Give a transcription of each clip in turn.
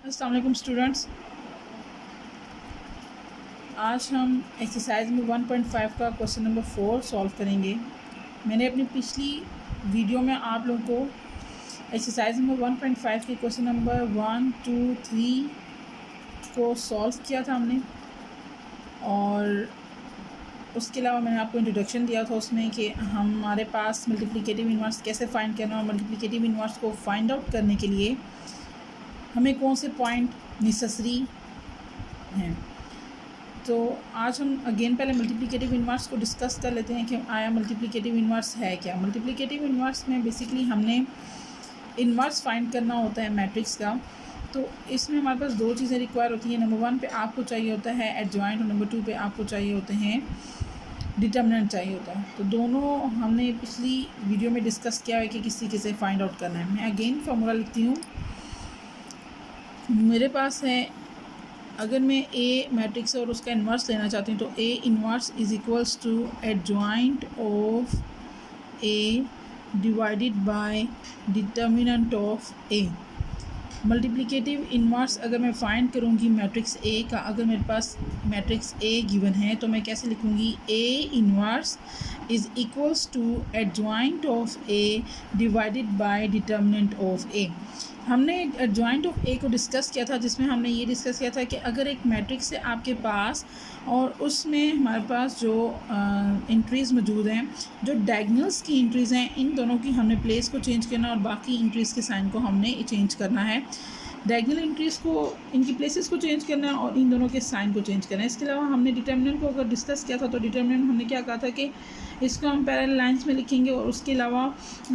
अस्सलाम वालेकुम स्टूडेंट्स। आज हम एक्सरसाइज में 1.5 का क्वेश्चन नंबर 4 सॉल्व करेंगे। मैंने अपनी पिछली वीडियो में आप लोगों को एक्सरसाइज नंबर 1.5 के क्वेश्चन नंबर 1, 2, 3 को सॉल्व किया था हमने, और उसके अलावा मैंने आपको इंट्रोडक्शन दिया था उसमें कि हमारे पास मल्टीप्लिकेटिव इन्वर्स कैसे फाइंड करना, और मल्टीप्लिकेटिव इन्वर्स को फाइंड आउट करने के लिए हमें कौन से पॉइंट नेसेसरी हैं। तो आज हम अगेन पहले मल्टीप्लिकेटिव इन्वर्स को डिस्कस कर लेते हैं कि आया मल्टीप्लिकेटिव इन्वर्स है क्या। मल्टीप्लिकेटिव इन्वर्स में बेसिकली हमने इन्वर्स फाइंड करना होता है मैट्रिक्स का। तो इसमें हमारे पास दो चीज़ें रिक्वायर होती हैं। नंबर 1 पे आपको चाहिए होता है एडजॉइंट, और नंबर 2 पे आपको चाहिए होते हैं डिटर्मिनेंट चाहिए होता है। तो दोनों हमने पिछली वीडियो में डिस्कस किया है कि किस तरीके से फाइंड आउट करना है। मैं अगेन फार्मूला लिखती हूँ। मेरे पास है, अगर मैं ए मैट्रिक्स और उसका इन्वर्स लेना चाहती हूँ तो A inverse is equals to adjoint of A divided by determinant of A. Multiplicative inverse अगर मैं फाइंड करूँगी मैट्रिक्स ए का, अगर मेरे पास मैट्रिक्स ए गिवन है तो मैं कैसे लिखूँगी, A inverse is equals to adjoint of A divided by determinant of A. हमने एडजॉइंट ऑफ ए को डिस्कस किया था, जिसमें हमने ये डिस्कस किया था कि अगर एक मैट्रिक्स है आपके पास और उसमें हमारे पास जो इंट्रीज़ मौजूद हैं, जो डायगोनल्स की इंट्रीज़ हैं, इन दोनों की हमने प्लेस को चेंज करना और बाकी इंट्रीज़ के साइन को हमने चेंज करना है। डायगोनल इंट्रीज़ को, इनकी प्लेसेस को चेंज करना है और इन दोनों के साइन को चेंज करना है। इसके अलावा हमने डिटर्मिनेंट को अगर डिस्कस किया था तो डिटर्मिनेंट हमने क्या कहा था कि इसको हम पैरेलल लाइंस में लिखेंगे और उसके अलावा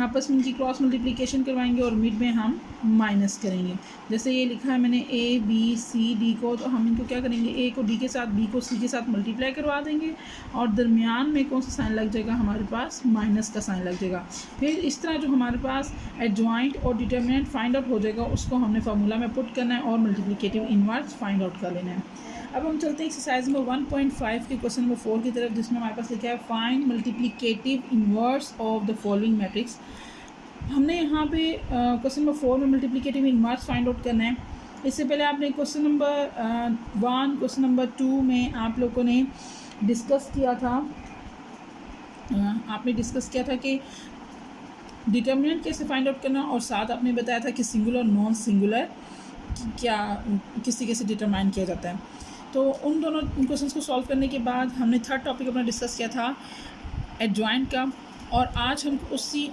आपस में इनकी क्रॉस मल्टीप्लिकेशन करवाएंगे और मिड में हम माइनस करेंगे। जैसे ये लिखा है मैंने ए बी सी डी को, तो हम इनको क्या करेंगे, ए को डी के साथ, बी को सी के साथ मल्टीप्लाई करवा देंगे और दरमियान में कौन सा साइन लग जाएगा, हमारे पास माइनस का साइन लग जाएगा। फिर इस तरह जो हमारे पास एडजॉइंट और डिटर्मिनेंट फाइंड आउट हो जाएगा, उसको हमने फार्मूला में पुट करना है और मल्टीप्लिकेटिव इन्वर्स फाइंड आउट कर लेना है। अब हम चलते हैं एक्सरसाइज नंबर 1.5 के क्वेश्चन नंबर 4 की तरफ, जिसमें हमारे पास लिखा है find multiplicative inverse of the following matrix. हमने यहाँ पे क्वेश्चन नंबर 4 में मल्टीप्लिकेटिव इन्वर्स फाइंड आउट करना है। इससे पहले आपने क्वेश्चन नंबर 1, क्वेश्चन नंबर 2 में आप लोगों ने डिस्कस किया था, कि डिटर्मिनेंट कैसे फाइंड आउट करना, और साथ आपने बताया था कि सिंगुलर और नॉन सिंगुलर क्या किस तरीके से डिटरमाइन किया जाता है। तो उन दोनों क्वेश्चंस को सॉल्व करने के बाद हमने थर्ड टॉपिक अपना डिस्कस किया था एडजॉइंट का, और आज हम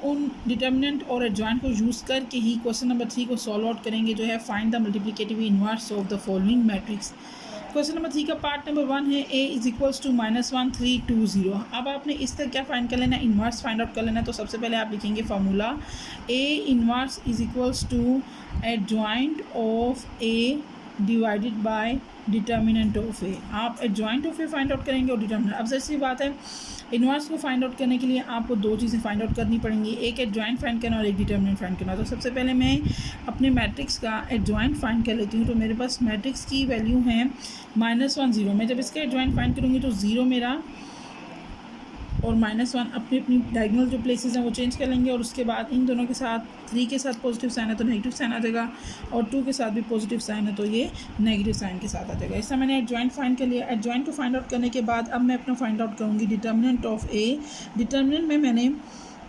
उन डिटर्मिनेंट और एडजॉइंट को यूज़ करके ही क्वेश्चन नंबर 3 को सॉल्व आउट करेंगे, जो है find the multiplicative inverse of the following matrix. Question number 3 का पार्ट नंबर 1 है ए इज इक्वल्स टू -1 3 2 0। अब आपने इस तरह क्या फाइंड कर लेना है, इन्वर्स फाइंड आउट कर लेना है। तो सबसे पहले आप लिखेंगे formula A inverse is equals to adjoint of A divided by determinant of A. आप adjoint of A find out करेंगे और डिटर्मिनेंट। अब जैसी बात है, इन्वर्स को फाइंड आउट करने के लिए आपको दो चीज़ें फाइंड आउट करनी पड़ेंगी, एक एडजॉइंट फाइंड करना और एक डिटर्मिनेंट फाइंड करना। तो सबसे पहले मैं अपने मैट्रिक्स का एडजॉइंट फाइंड कर लेती हूँ। तो मेरे पास मैट्रिक्स की वैल्यू है -1 0। मैं जब इसका एडजॉइंट फाइंड करूँगी तो 0 मेरा और -1 अपनी अपनी डायगोनल जो प्लेसेस हैं वो चेंज कर लेंगे, और उसके बाद इन दोनों के साथ 3 के साथ पॉजिटिव साइन है तो नेगेटिव साइन आ जाएगा, और 2 के साथ भी पॉजिटिव साइन है तो ये नेगेटिव साइन के साथ आ जाएगा। इससे मैंने एडजॉइंट फाइंड कर लिया। एडजॉइंट को फाइंड आउट करने के बाद अब मैं अपना फाइंड आउट करूँगी डिटर्मिनेंट ऑफ ए। डिटर्मिनेंट में मैंने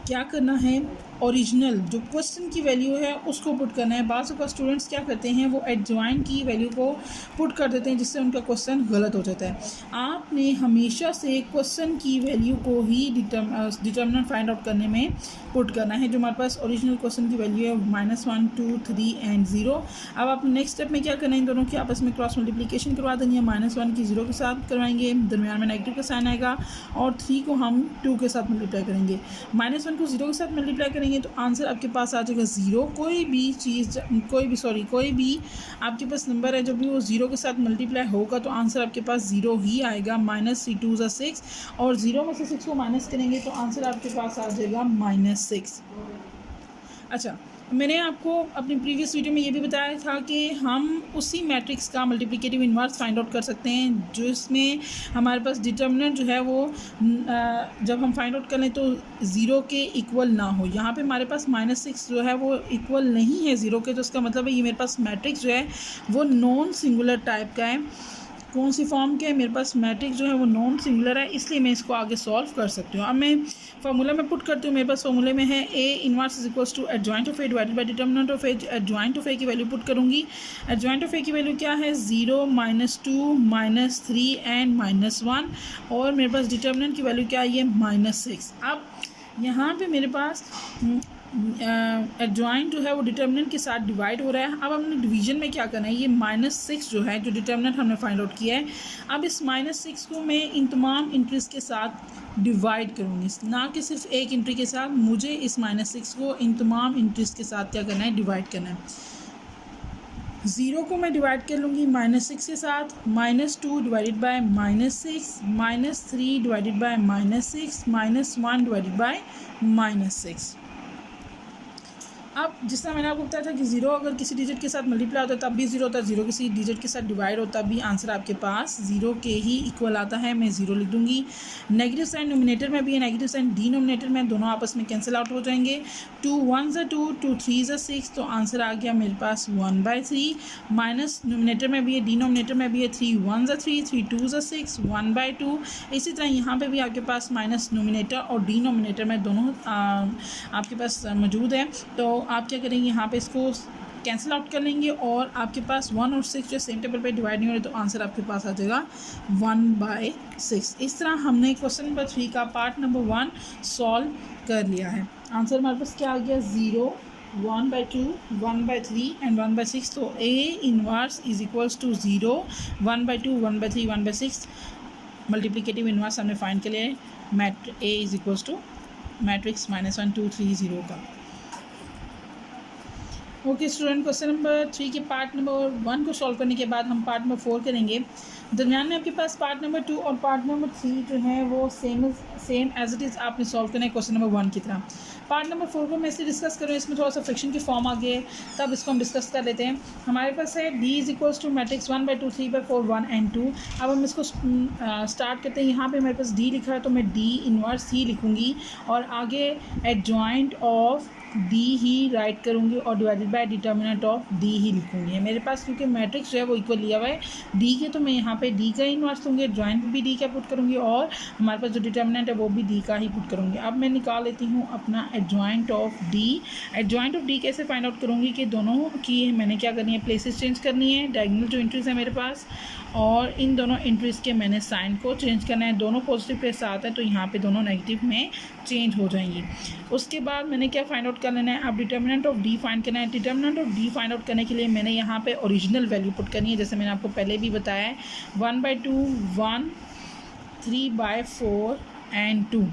क्या करना है, ओरिजिनल जो क्वेश्चन की वैल्यू है उसको पुट करना है। बाज़ का स्टूडेंट्स क्या करते हैं, वो एडजॉइंट की वैल्यू को पुट कर देते हैं, जिससे उनका क्वेश्चन गलत हो जाता है। आपने हमेशा से क्वेश्चन की वैल्यू को ही डिटर्मिनेंट फाइंड आउट करने में पुट करना है। जो हमारे पास ओरिजिनल क्वेश्चन की वैल्यू है -1 2 3 एंड 0। अब आप नेक्स्ट स्टेप में क्या करना है, इन दोनों की आपस में क्रॉस मल्टीप्लिकेशन करवा देंगे। -1 की 0 के साथ करवाएंगे, दरमियान में नेगेटिव का साइन आएगा, और 3 को हम 2 के साथ मल्टीप्लाई करेंगे। -1 को 0 के साथ मल्टीप्लाई करेंगे तो आंसर आपके पास आ जाएगा 0। कोई भी आपके पास नंबर है, जब भी वो 0 के साथ मल्टीप्लाई होगा तो आंसर आपके पास 0 ही आएगा। -3 2 6, और 0 में से 6 को माइनस करेंगे तो आंसर आपके पास आ जाएगा -6। अच्छा, मैंने आपको अपनी प्रीवियस वीडियो में ये भी बताया था कि हम उसी मैट्रिक्स का मल्टीप्लिकेटिव इन्वर्स फाइंड आउट कर सकते हैं जिसमें हमारे पास डिटर्मिनेंट जो है वो जब हम फाइंड आउट कर लें तो ज़ीरो के इक्वल ना हो। यहाँ पे हमारे पास -6 जो है वो इक्वल नहीं है ज़ीरो के, तो इसका मतलब है ये मेरे पास मैट्रिक्स जो है वो नॉन सिंगुलर टाइप का है। कौन सी फॉर्म के है, मेरे पास मैट्रिक्स जो है वो नॉन सिंगुलर है, इसलिए मैं इसको आगे सॉल्व कर सकती हूँ। अब मैं फार्मूला में पुट करती हूँ। मेरे पास फार्मूले में है A inverse is equals to adjoint of A divided by determinant of A. Adjoint of A की वैल्यू पुट करूँगी। एडजॉइंट ऑफ ए की वैल्यू क्या है, 0, -2, -3 एंड -1, और मेरे पास डिटर्मिनेंट की वैल्यू क्या है, ये -6। अब यहाँ पे मेरे पास एडजॉइंट जो है वो डिटर्मिनेंट के साथ डिवाइड हो रहा है। अब हमने डिवीजन में क्या करना है, ये -6 जो है जो डिटर्मिनेंट हमने फाइंड आउट किया है, अब इस -6 को मैं इन तमाम इंट्रीज के साथ डिवाइड करूँगी, ना कि सिर्फ एक इंट्री के साथ। मुझे इस -6 को इन तमाम इंट्रीज के साथ क्या करना है, डिवाइड करना है। 0 को मैं डिवाइड कर लूँगी -6 के साथ, -2 divided by -6, -3 divided by -6, -1 divided by -6। अब जिस तरह मैंने आपको बताया था कि 0 अगर किसी डिजिट के साथ मल्टीप्लाई होता है तब भी 0 होता है, 0 किसी डिजिट के साथ डिवाइड होता है तब भी आंसर आपके पास 0 के ही इक्वल आता है। मैं 0 लिख दूंगी। नेगेटिव साइन नोमिनेटर में भी है, नेगेटिव साइन डिनोमिनेटर में, दोनों आपस में कैंसिल आउट हो जाएंगे। 2 1 ज़ा 2, 2 3 ज़ा 6, तो आंसर आ गया मेरे पास 1/3। माइनस नोमिनेटर में भी है, डिनोमिनेटर में भी है, 3 1 ज़ा 3, 3 2 ज़ा 6, 1/2। इसी तरह यहाँ पे भी आपके पास माइनस नोमिनेटर और डिनोमिनेटर में दोनों आपके पास मौजूद है। तो आप क्या करेंगे, यहाँ पे इसको कैंसिल आउट कर लेंगे और आपके पास 1 और 6 जो सेम टेबल पे डिवाइड नहीं हो रहे, तो आंसर आपके पास आ जाएगा 1/6। इस तरह हमने क्वेश्चन नंबर 3 का पार्ट नंबर 1 सॉल्व कर लिया है। आंसर हमारे पास क्या आ गया, 0, 1/2, 1/3 एंड 1/6। तो A inverse is equals to 0, 1/2, 1/3, 1/6। Multiplicative inverse हमने फाइंड कर लिया है। A is equals to matrix -1 2 3 0 का। ओके स्टूडेंट, क्वेश्चन नंबर 3 के पार्ट नंबर 1 को सॉल्व करने के बाद हम पार्ट नंबर 4 करेंगे। दरमियान में आपके पास पार्ट नंबर 2 और पार्ट नंबर 3 जो है वो सेम एज इट इज़ आपने सॉल्व करना है क्वेश्चन नंबर 1 की तरह। पार्ट नंबर 4 को मैं इसलिए डिस्कस कर रहा हूँ, इसमें थोड़ा सा फ्रिक्शन की फॉर्म आ गई है, तब इसको हम डिस्कस कर लेते हैं। हमारे पास है D is equals to matrix 1/2, 3/4, 1 and 2। अब हम इसको स्टार्ट करते हैं। यहाँ पे मेरे पास D लिखा है तो मैं D इनवर्स ही लिखूँगी और आगे adjoint of D he right करूँगी और divided by determinant of D ही लिखूँगी। मेरे पास क्योंकि मैट्रिक्स जो है वो इक्वल लिया हुआ है D के, तो मैं यहाँ पे D का इनवर्स लूँगी, एडजॉइंट भी D का पुट करूँगी और हमारे पास जो डिटर्मिनेंट है वो भी D का ही पुट करूँगी। अब मैं निकाल लेती हूँ अपना adjoint of D। Adjoint of D कैसे फाइंड आउट करूँगी कि दोनों की मैंने क्या करनी है, प्लेसेस चेंज करनी है, डायगोनल जो एंट्रीज है मेरे पास, और इन दोनों एंट्रीज के मैंने साइन को चेंज करना है। दोनों पॉजिटिव के साथ है तो यहाँ पे दोनों नेगेटिव में चेंज हो जाएंगी। उसके बाद मैंने क्या फाइंड आउट कर लेना है, अब डिटर्मिनेंट ऑफ D फाइंड करना है। Determinant of D find out करने के लिए मैंने यहाँ पे ओरिजिनल वैल्यू पुट करनी है, जैसे मैंने आपको पहले भी बताया है, 1/2, 1, 3/4 एंड 2।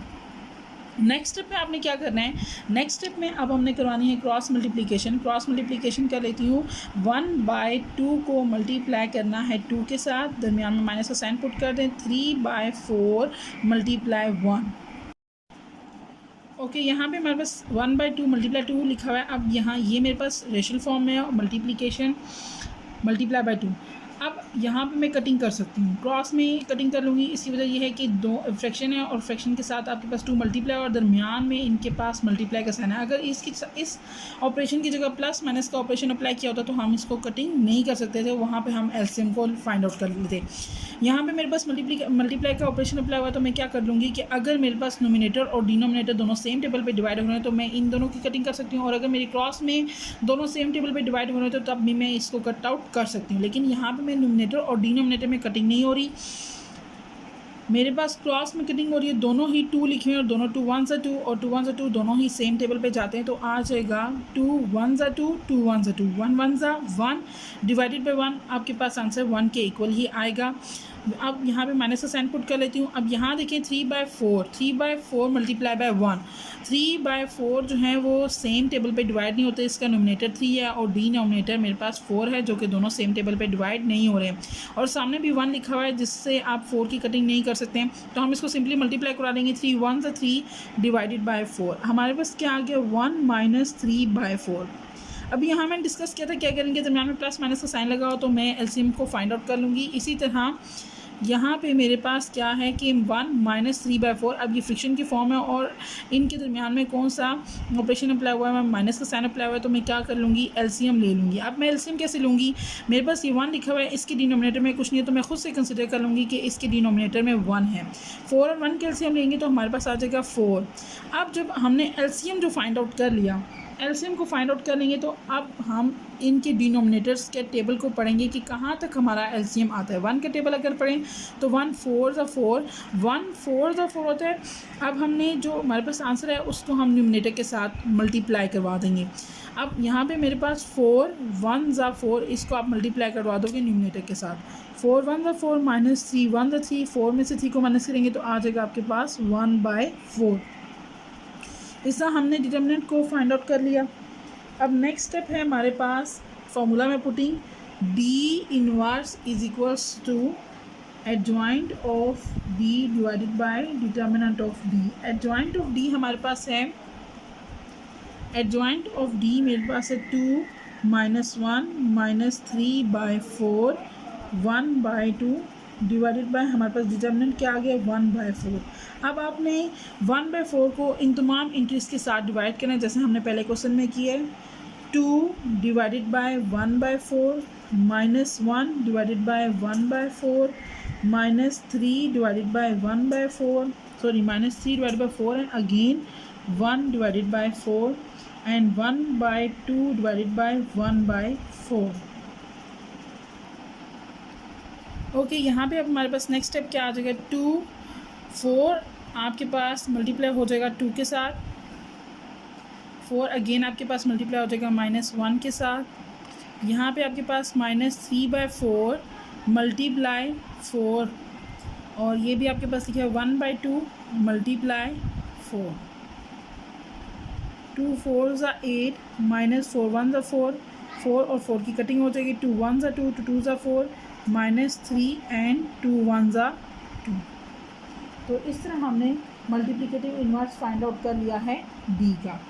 नेक्स्ट स्टेप में आपने क्या करना है, नेक्स्ट स्टेप में अब हमने करवानी है क्रॉस मल्टीप्लिकेशन। क्रॉस मल्टीप्लिकेशन कर लेती हूँ, 1/2 को मल्टीप्लाई करना है 2 के साथ, दरमियान में माइनस का साइन पुट कर दें, 3/4 मल्टीप्लाई 1। ओके, यहाँ पे हमारे पास 1/2 मल्टीप्लाई 2 लिखा हुआ है। अब यहाँ ये मेरे पास रेशनल फॉर्म में है, मल्टीप्लिकेशन मल्टीप्लाई बाय 2। अब यहाँ पे मैं कटिंग कर सकती हूँ, क्रॉस में कटिंग कर लूँगी। इसकी वजह ये है कि दो फ्रैक्शन है और फ्रैक्शन के साथ आपके पास 2 मल्टीप्लाई और दरमियान में इनके पास मल्टीप्लाई का साइन है। अगर इस ऑपरेशन की जगह प्लस माइनस का ऑपरेशन अप्लाई किया होता तो हम इसको कटिंग नहीं कर सकते थे, वहाँ पे हम एलसीएम को फाइंड आउट कर लेते। यहाँ पे मेरे पास मल्टीप्लाई का ऑपरेशन अप्लाई हुआ तो मैं क्या कर लूँगी कि अगर मेरे पास नोमिनेटर और डिनोमिनेटर दोनों सेम टेबल पे डिवाइड हो रहे हैं तो मैं इन दोनों की कटिंग कर सकती हूँ, और अगर मेरी क्रॉस में दोनों सेम टेबल पे डिवाइड हो रहे हैं तो तब भी मैं इसको कट आउट कर सकती हूँ। लेकिन यहाँ पे मैं नोमिनेटर और डिनोमिनेटर में कटिंग नहीं हो रही, मेरे पास क्रॉस में कटिंग हो रही है। दोनों ही 2 लिखे हैं और दोनों 2 1 ज़ा 2 और 2 1 ज़ा 2 दोनों ही सेम टेबल पे जाते हैं, तो आ जाएगा 2 1 ज़ा 2, 2 1 ज़ा 2, 1 1 ज़ा 1 डिवाइडेड बाय 1। आपके पास आंसर 1 के इक्वल ही आएगा। अब यहाँ पे माइनस का साइन पुट कर लेती हूँ। अब यहाँ देखें 3/4 मल्टीप्लाई बाय 1, 3/4 जो है वो सेम टेबल पे डिवाइड नहीं होते। इसका नोमिनेटर 3 है और डिनोमिनेटर मेरे पास 4 है, जो कि दोनों सेम टेबल पे डिवाइड नहीं हो रहे हैं, और सामने भी 1 लिखा हुआ है जिससे आप 4 की कटिंग नहीं कर सकते हैं, तो हम इसको सिंपली मल्टीप्लाई करा देंगे। 3 1 ज़ा 3 डिवाइडेड बाय 4, हमारे पास क्या आ गया, 1 - 3/4। अभी यहाँ मैंने डिस्कस किया था क्या करेंगे, दरम्यान में प्लस माइनस का साइन लगा हो तो मैं एलसीएम को फाइंड आउट कर लूँगी। इसी तरह यहाँ पे मेरे पास क्या है कि 1 माइनस 3/4, अब ये फ्रिक्शन की फॉर्म है और इनके दरमियान में कौन सा ऑपरेशन अप्लाई हुआ है, माइनस का साइन अप्लाई हुआ है, तो मैं क्या कर लूँगी, एलसीएम ले लूँगी। अब मैं एलसीएम कैसे लूँगी, मेरे पास ये 1 लिखा हुआ है, इसके डिनोमिनेटर में कुछ नहीं है तो मैं खुद से कंसिडर कर लूँगी कि इसके डिनोमिनेटर में 1 है। 4 और 1 के एलसीएम लेंगे तो हमारे पास आ जाएगा 4। अब जब हमने एलसीएम जो फाइंड आउट कर लिया, एलसीएम को फाइंड आउट कर लेंगे तो अब हम इनके डिनोमिनेटर्स के टेबल को पढ़ेंगे कि कहाँ तक हमारा एलसीएम आता है। 1 का टेबल अगर पढ़ें तो 1 4 ज़ा 4, 1 4 ज़ा 4 होता है। अब हमने जो हमारे पास आंसर है उसको हम न्यूमिनेटर के साथ मल्टीप्लाई करवा देंगे। अब यहाँ पे मेरे पास 4 1 ज़ा 4, इसको आप मल्टीप्लाई करवा दोगे न्यूमिनेटर के साथ। 4 1 ज़ा 4 माइनस 3 1 ज़ा 3, 4 में से 3 को माइनस करेंगे तो आ जाएगा आपके पास 1/4। इस तरह हमने डिटर्मिनेंट को फाइंड आउट कर लिया। अब नेक्स्ट स्टेप है हमारे पास फॉर्मूला में putting, D inverse is equals to adjoint of D divided by determinant of D. Adjoint of D हमारे पास है, एडजॉइंट ऑफ डी मेरे पास है 2 -1 -3/4 1/2 डिवाइडेड बाय हमारे पास डिटर्मिनेंट क्या आ गया 1/4। अब आपने 1/4 को इन तमाम इंट्रीज के साथ डिवाइड करना है जैसे हमने पहले क्वेश्चन में किया है। 2 divided by 1/4 -1 divided by 1/4 -3 divided by 1/4, sorry -3 divided by 4 and again 1 divided by 4 and 1/2 divided by 1/4। Okay, यहाँ पे अब हमारे पास नेक्स्ट स्टेप क्या आ जाएगा, 2 4 आपके पास मल्टीप्लाई हो जाएगा 2 के साथ, 4 अगेन आपके पास मल्टीप्लाई हो जाएगा -1 के साथ। यहाँ पे आपके पास -3/4 मल्टीप्लाई 4 और ये भी आपके पास लिखा है 1/2 मल्टीप्लाई 4। 2 4 ज़ा 8 -4 1 ज़ा 4, 4 और 4 की कटिंग हो जाएगी, 2 1 ज़ा 2 2 ज़ा 4 -3 एंड 2 1 ज़ा 2। तो इस तरह हमने मल्टीप्लिकेटिव इन्वर्स फाइंड आउट कर लिया है डी का।